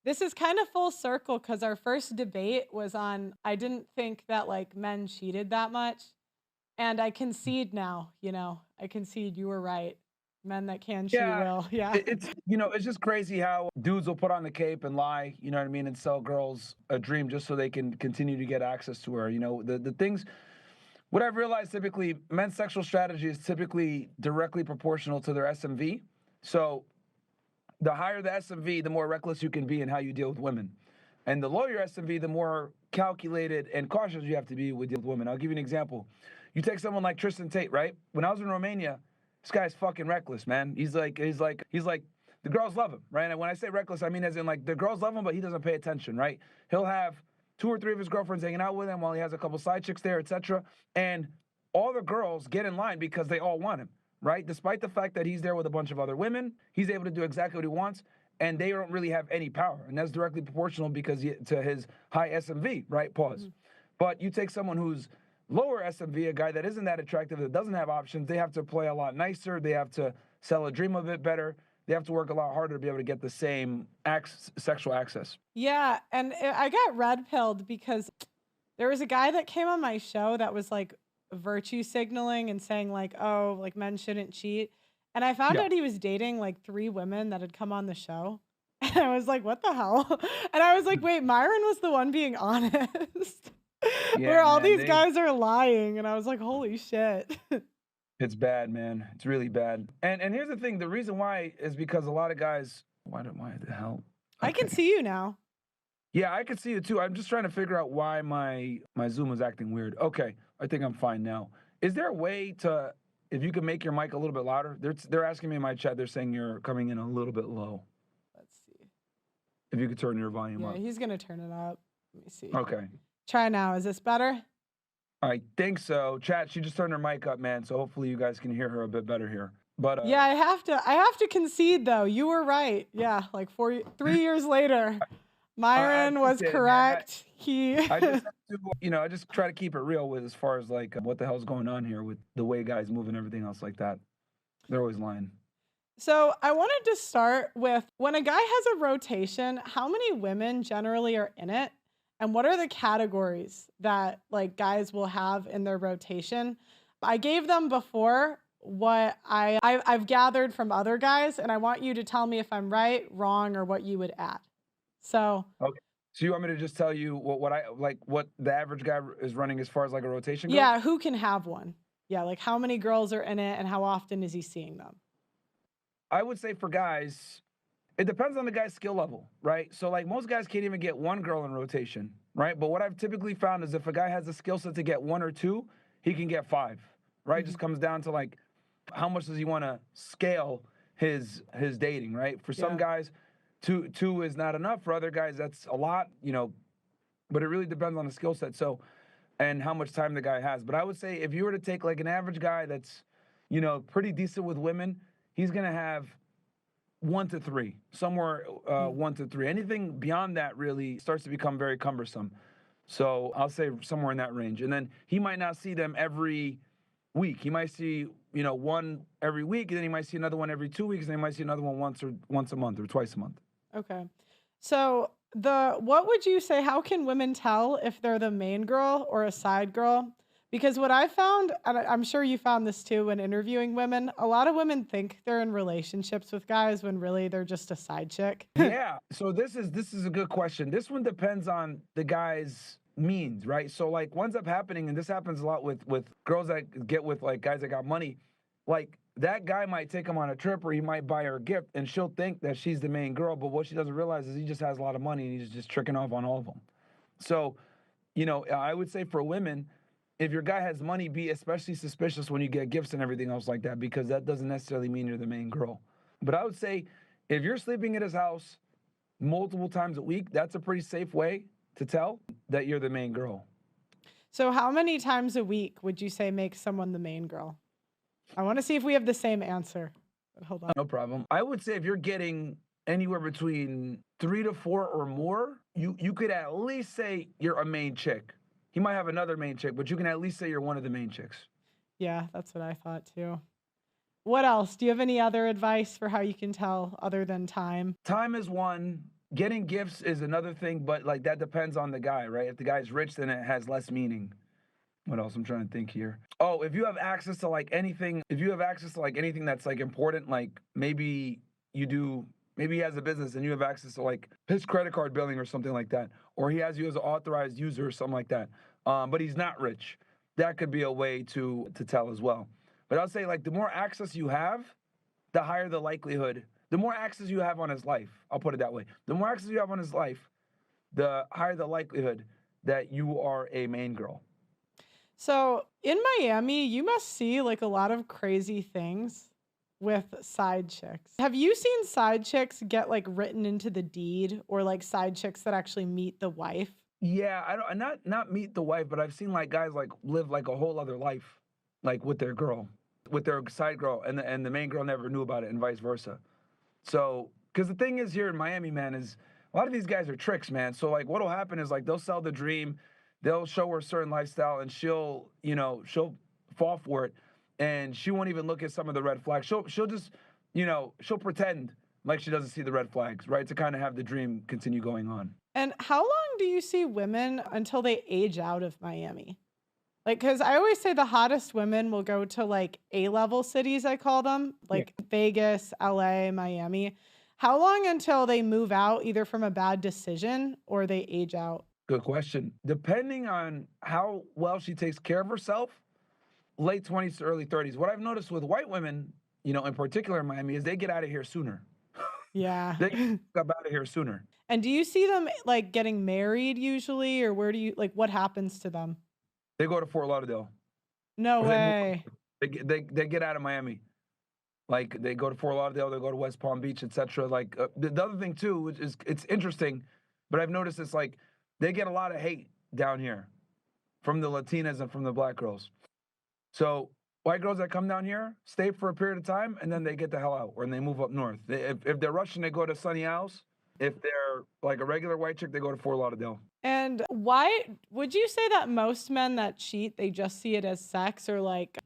This is kind of full circle because our first debate was on I didn't think that like men cheated that much. And I concede now, I concede you were right. Men that can cheat Yeah, will. Yeah. it's just crazy how dudes will put on the cape and lie, you know what I mean, and sell girls a dream just so they can continue to get access to her. The things what I've realized typically men's sexual strategy is typically directly proportional to their SMV. So the higher the SMV, the more reckless you can be in how you deal with women. And the lower your SMV, the more calculated and cautious you have to be with dealing with women. I'll give you an example. You take someone like Tristan Tate, right? When I was in Romania, this guy's fucking reckless, man. He's like the girls love him, right? And when I say reckless, I mean as in like the girls love him, but he doesn't pay attention, right? He'll have two or three of his girlfriends hanging out with him while he has a couple side chicks there, etc. And all the girls get in line because they all want him, right? Despite the fact that he's there with a bunch of other women, he's able to do exactly what he wants, and they don't really have any power, and that's directly proportional because to his high SMV, right? Pause. Mhm. But you take someone who's lower SMV, a guy that isn't that attractive, that doesn't have options, they have to play a lot nicer, they have to sell a dream a bit better, they have to work a lot harder to be able to get the same sexual access. Yeah, and I got red pilled because there was a guy that came on my show that was like virtue signaling and saying like, "Oh, like men shouldn't cheat." And I found Yeah, out he was dating like 3 women that had come on the show. And I was like, "What the hell?" And I was like, "Wait, Myron was the one being honest." yeah, Where all man, these guys are lying, and I was like, "Holy shit." it's bad, man. It's really bad. And here's the thing: the reason why is because a lot of guys. Why the hell? I can Okay. see you now. Yeah, I could see it too. I'm just trying to figure out why my Zoom was acting weird. Okay, I think I'm fine now. Is there a way to, if you could make your mic a little bit louder? They're asking me in my chat. They're saying you're coming in a little bit low. Let's see. If you could turn your volume Yeah, up. he's gonna turn it up. Let me see. Okay, Try now. Is this better? I think so. Chat, she just turned her mic up, man. So hopefully you guys can hear her a bit better here. But Yeah, I have to concede though. You were right. Yeah, like 3 years later, I Myron was appreciate it, man. correct. He I just have to, I just try to keep it real with as far as like what the hell's going on here with the way guys move and everything else like that. They're always lying. So I wanted to start with when a guy has a rotation, how many women generally are in it? And what are the categories that like guys will have in their rotation? I gave them before what I've gathered from other guys, and I want you to tell me if I'm right, wrong, or what you would add. So Okay. So you want me to just tell you what I like what the average guy is running as far as like a rotation goes? yeah, who can have one? Yeah, like how many girls are in it and how often is he seeing them? I would say for guys, it depends on the guy's skill level, right? So like most guys can't even get one girl in rotation, right? But what I've typically found is if a guy has the skill set to get one or two, he can get five, right? Just Mhm. comes down to like how much does he want to scale his dating, right? For some Yeah. guys, two is not enough. For other guys, that's a lot, but it really depends on the skill set. So and how much time the guy has. But I would say if you were to take like an average guy that's, pretty decent with women, he's gonna have 1 to 3, somewhere Mm. 1 to 3. Anything beyond that really starts to become very cumbersome. So I'll say somewhere in that range. And then he might not see them every week. He might see, one every week, and then he might see another one every 2 weeks, and then he might see another one once a month or twice a month. Okay. So what would you say, how can women tell if they're the main girl or a side girl? Because what I found, and I'm sure you found this too when interviewing women, a lot of women think they're in relationships with guys when really they're just a side chick. Yeah. So this is a good question. This one depends on the guy's means, right? So like what ends up happening, and this happens a lot with girls that get with like guys that got money, like that guy might take him on a trip or he might buy her a gift and she'll think that she's the main girl, but what she doesn't realize is he just has a lot of money and he's just tricking off on all of them. So, I would say for women, if your guy has money, be especially suspicious when you get gifts and everything else like that, because that doesn't necessarily mean you're the main girl. But I would say if you're sleeping at his house multiple times a week, that's a pretty safe way to tell that you're the main girl. So how many times a week would you say makes someone the main girl? I want to see if we have the same answer. But hold on. No problem. I would say if you're getting anywhere between 3 to 4 or more, you could at least say you're a main chick. He might have another main chick, but you can at least say you're one of the main chicks. Yeah, that's what I thought too. What else? Do you have any other advice for how you can tell other than time? Time is one. Getting gifts is another thing, but like that depends on the guy, right? If the guy's rich, then it has less meaning. What else? I'm trying to think here. Oh, if you have access to like anything, if you have access to like anything that's like important, like maybe he has a business and you have access to like his credit card billing or something like that, or he has you as an authorized user or something like that. But he's not rich. That could be a way to tell as well. But I'll say like the more access you have, the higher the likelihood. The more access you have on his life, I'll put it that way. The more access you have on his life, the higher the likelihood that you are a main girl. So in Miami, you must see like a lot of crazy things with side chicks. Have you seen side chicks get like written into the deed or like side chicks that actually meet the wife? Yeah, I don't not meet the wife, but I've seen like guys like live like a whole other life, like with their girl, with their side girl, and the main girl never knew about it, and vice versa. So, because the thing is here in Miami, man, is a lot of these guys are tricks, man. So like, what'll happen is like they'll sell the dream, they'll show her a certain lifestyle, and she'll fall for it, and she won't even look at some of the red flags. She'll just she'll pretend like she doesn't see the red flags, right, to kind of have the dream continue going on. And how long do you see women until they age out of Miami? Like, because I always say the hottest women will go to like A-level cities, I call them, Yeah. like Vegas, LA, Miami. How long until they move out, either from a bad decision or they age out? Good question. Depending on how well she takes care of herself, late 20s to early 30s. What I've noticed with white women, in particular in Miami, is they get out of here sooner. Yeah. They get out of here sooner. And do you see them like getting married usually, or where do you like what happens to them? They go to Fort Lauderdale, No or they move. way. They get out of Miami. Like they go to Fort Lauderdale, they go to West Palm Beach, etc. Like the other thing too, which is it's interesting, but I've noticed it's like they get a lot of hate down here from the Latinas and from the black girls. So white girls that come down here stay for a period of time and then they get the hell out or they move up north. If they're Russian, they go to Sunny Isles. If they're like a regular white chick, they go to Fort Lauderdale. And why would you say that most men that cheat, they just see it as sex or like,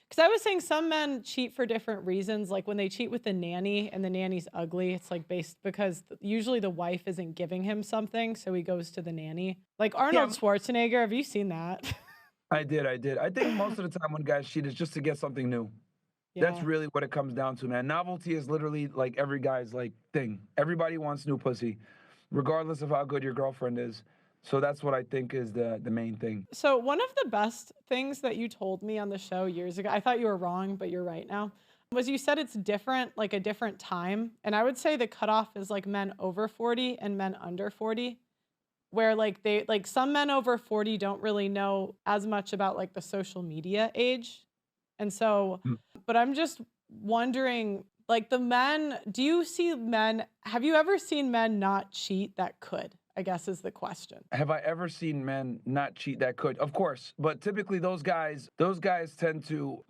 because I was saying some men cheat for different reasons. Like when they cheat with the nanny and the nanny's ugly, it's like based because usually the wife isn't giving him something. So he goes to the nanny. Like Yeah, Arnold Schwarzenegger. Have you seen that? I did. I think most of the time when guys cheat, it's just to get something new. That's Yeah. really what it comes down to, man. Novelty is literally like every guy's like thing. Everybody wants new pussy, regardless of how good your girlfriend is. So that's what I think is the main thing. So one of the best things that you told me on the show years ago, I thought you were wrong, but you're right now, was you said it's different, like a different time. And I would say the cutoff is like men over 40 and men under 40, where like they like some men over 40 don't really know as much about like the social media age. And so, Mm. but I'm just wondering, like the men, do you see men, have you ever seen men not cheat that could? I guess is the question. Have I ever seen men not cheat that could? Of course, but typically those guys tend to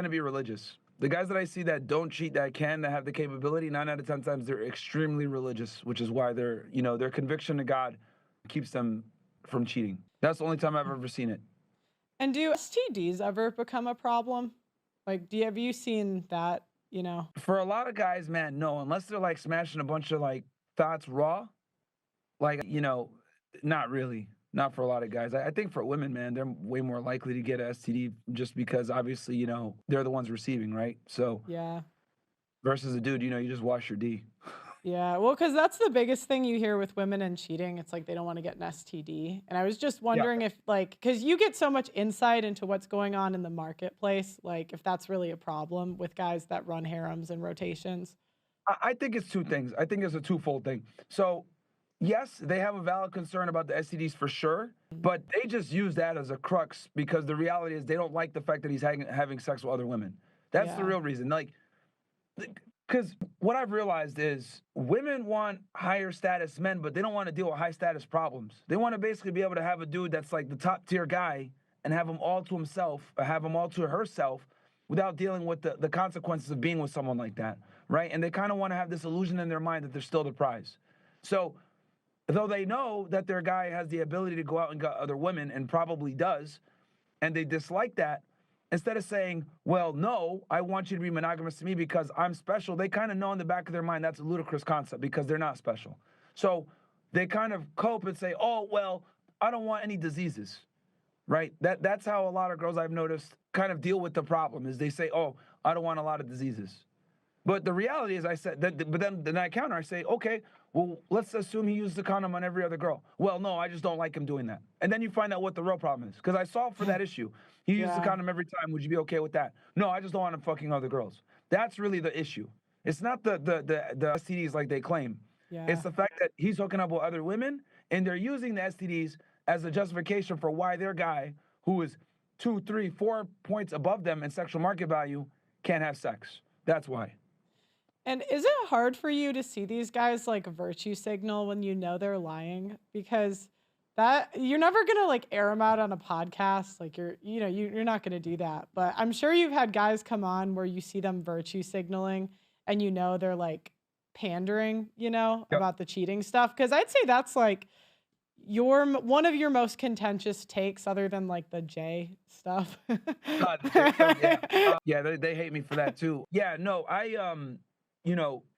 be religious. The guys that I see that don't cheat that have the capability, 9 out of 10 times they're extremely religious, which is why their conviction to God keeps them from cheating. That's the only time I've ever seen it. And do STDs ever become a problem? Like, have you seen that, For a lot of guys, man, no, unless they're like smashing a bunch of like thoughts raw, like, not really. Not for a lot of guys. I think for women, man, they're way more likely to get a STD just because obviously, they're the ones receiving, right? So Yeah. versus a dude, you just wash your D. Yeah. Well, because that's the biggest thing you hear with women and cheating. It's like they don't want to get an STD. And I was just Yeah. wondering if, like, because you get so much insight into what's going on in the marketplace, like, if that's really a problem with guys that run harems and rotations. I think it's two things. I think it's a twofold thing. So, yes, they have a valid concern about the STDs for sure, but they just use that as a crux because the reality is they don't like the fact that he's having sex with other women. That's the Yeah. real reason. Like, because what I've realized is women want higher status men, but they don't want to deal with high status problems. They want to basically be able to have a dude that's like the top tier guy and have him all to himself or have him all to herself without dealing with the consequences of being with someone like that, right? And they kind of want to have this illusion in their mind that they're still the prize. So, though they know that their guy has the ability to go out and get other women and probably does, and they dislike that, instead of saying, well, no, I want you to be monogamous to me because I'm special, they kind of know in the back of their mind that's a ludicrous concept because they're not special. So they kind of cope and say, oh, well, I don't want any diseases, right? That's how a lot of girls I've noticed kind of deal with the problem is they say, oh, I don't want a lot of diseases. But the reality is, I said, but then I counter, I say, okay, well, let's assume he used the condom on every other girl. Well, no, I just don't like him doing that. And then you find out what the real problem is. Because I solved for that issue. He used the Yeah. condom every time. Would you be okay with that? No, I just don't want him fucking other girls. That's really the issue. It's not the STDs like they claim. Yeah. It's the fact that he's hooking up with other women, and they're using the STDs as a justification for why their guy, who is 2, 3, 4 points above them in sexual market value, can't have sex. That's why. And is it hard for you to see these guys like virtue signal when you know they're lying? Because that you're never gonna like air them out on a podcast. Like you're not gonna do that. But I'm sure you've had guys come on where you see them virtue signaling and you know they're like pandering, Yep. about the cheating stuff. Because I'd say that's like one of your most contentious takes, other than like the J stuff. Yeah, they hate me for that too. Yeah, no,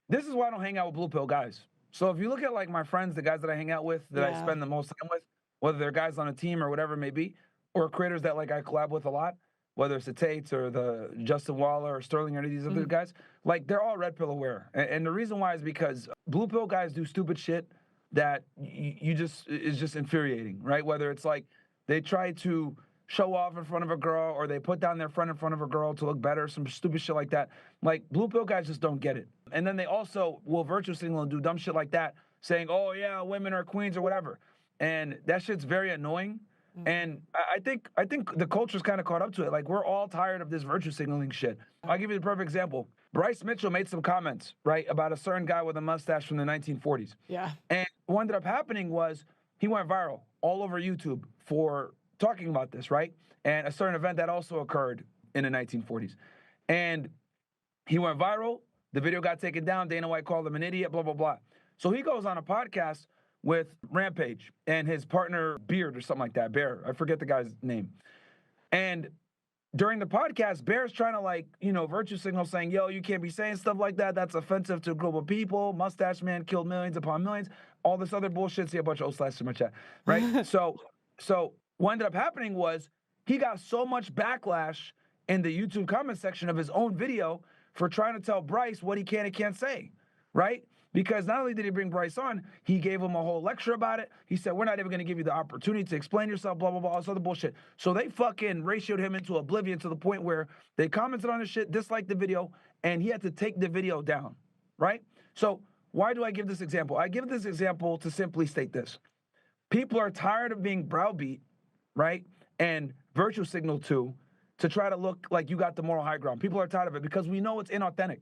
this is why I don't hang out with blue pill guys. So if you look at like my friends, the guys that I hang out with, that I Yeah. spend the most time with, whether they're guys on a team or whatever it may be, or creators that like I collab with a lot, whether it's the Tates or the Justin Waller or Sterling or any of these other Mhm. guys, like they're all red pill aware. And the reason why is because blue pill guys do stupid shit that you just is just infuriating, right? Whether it's like they try to show off in front of a girl or they put down their friend in front of a girl to look better, some stupid shit like that. Like blue pill guys just don't get it. And then they also will virtue signal and do dumb shit like that, saying, oh yeah, women are queens or whatever. And that shit's very annoying. And I think the culture's kind of caught up to it. Like we're all tired of this virtue signaling shit. I'll give you the perfect example. Bryce Mitchell made some comments, right, about a certain guy with a mustache from the 1940s. Yeah. And what ended up happening was he went viral all over YouTube for talking about this, right? And a certain event that also occurred in the 1940s. And he went viral. The video got taken down. Dana White called him an idiot, blah, blah, blah. So he goes on a podcast with Rampage and his partner Beard or something like that. Bear. I forget the guy's name. And during the podcast, Bear's trying to virtue signal saying, yo, you can't be saying stuff like that. That's offensive to a group of people. Mustache Man killed millions upon millions. All this other bullshit. See a bunch of O/slash in my chat, right? So what ended up happening was he got so much backlash in the YouTube comment section of his own video for trying to tell Bryce what he can and can't say, right? Because not only did he bring Bryce on, he gave him a whole lecture about it. He said, we're not even going to give you the opportunity to explain yourself, blah, blah, blah, all this other bullshit. So they fucking ratioed him into oblivion to the point where they commented on his shit, disliked the video, and he had to take the video down, right? So why do I give this example? I give this example to simply state this. People are tired of being browbeat, right, and virtue signal to try to look like you got the moral high ground. People are tired of it because we know it's inauthentic.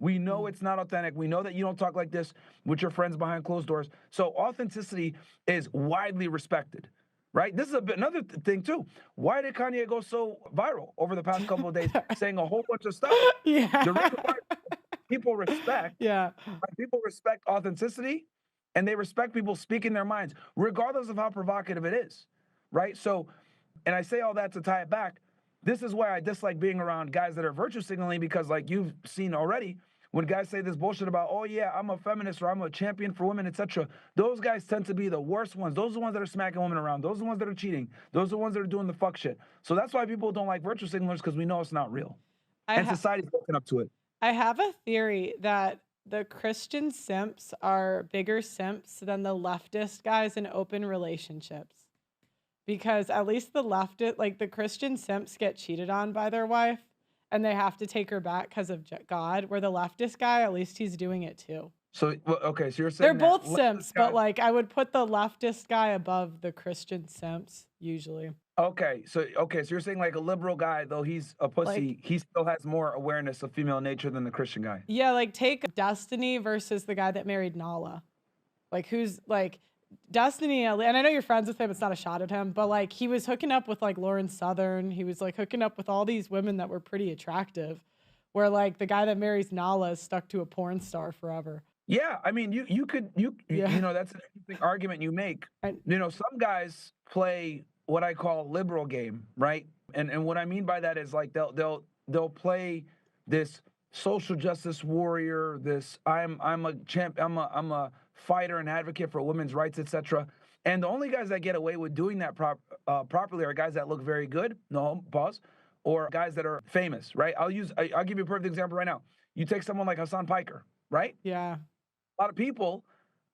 We know it's not authentic. We know that you don't talk like this with your friends behind closed doors. So authenticity is widely respected, right? This is another thing too. Why did Kanye go so viral over the past couple of days saying a whole bunch of stuff? Yeah. The reason why people respect, Yeah. people respect authenticity, and they respect people speaking their minds, regardless of how provocative it is, right? So, and I say all that to tie it back. This is why I dislike being around guys that are virtue signaling, because like you've seen already, when guys say this bullshit about, oh yeah, I'm a feminist or I'm a champion for women, etc., those guys tend to be the worst ones. Those are the ones that are smacking women around. Those are the ones that are cheating. Those are the ones that are doing the fuck shit. So that's why people don't like virtue signalers, because we know it's not real. And society's woken up to it. I have a theory that the Christian simps are bigger simps than the leftist guys in open relationships. Because at least the Christian simps get cheated on by their wife and they have to take her back because of God, where the leftist guy, at least he's doing it too. So, okay, so you're saying They're both that simps, guy, but like I would put the leftist guy above the Christian simps usually. Okay, so you're saying like a liberal guy, though he's a pussy, he still has more awareness of female nature than the Christian guy. Yeah, like take Destiny versus the guy that married Nala. Like who's like Destiny, and I know you're friends with him, it's not a shot at him, but like he was hooking up with like Lauren Southern. He was like hooking up with all these women that were pretty attractive, where like the guy that marries Nala is stuck to a porn star forever. Yeah, I mean, you know, that's an interesting argument you make. Some guys play what I call a liberal game, right? And what I mean by that is like they'll play this social justice warrior, this I'm a champ, I'm a fighter and advocate for women's rights, etc. And the only guys that get away with doing that properly are guys that look very good. No, pause. Or guys that are famous, right? I'll give you a perfect example right now. You take someone like Hassan Piker, right? Yeah. A lot of people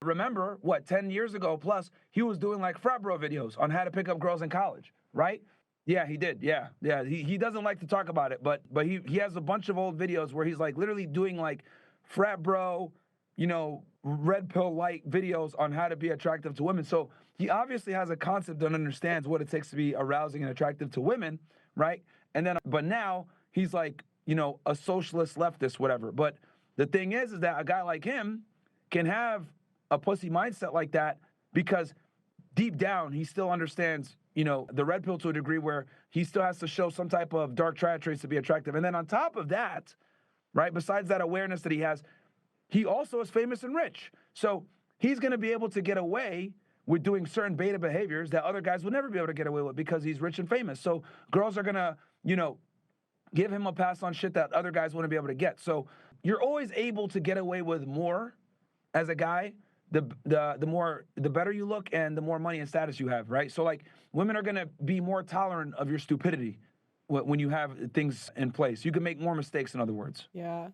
remember 10 years ago plus, he was doing like frat bro videos on how to pick up girls in college, right? Yeah, he did. Yeah. He doesn't like to talk about it, but he has a bunch of old videos where he's like literally doing like frat bro, red pill light videos on how to be attractive to women. So he obviously has a concept and understands what it takes to be arousing and attractive to women, right? And then, but now he's like, a socialist leftist, whatever. But the thing is that a guy like him can have a pussy mindset like that because deep down he still understands, the red pill to a degree where he still has to show some type of dark triad traits to be attractive. And then on top of that, right, besides that awareness that he has, he also is famous and rich. So he's going to be able to get away with doing certain beta behaviors that other guys would never be able to get away with because he's rich and famous. So girls are going to, give him a pass on shit that other guys wouldn't be able to get. So you're always able to get away with more as a guy, the better you look and the more money and status you have, right? So like women are going to be more tolerant of your stupidity when you have things in place. You can make more mistakes, in other words. Yeah.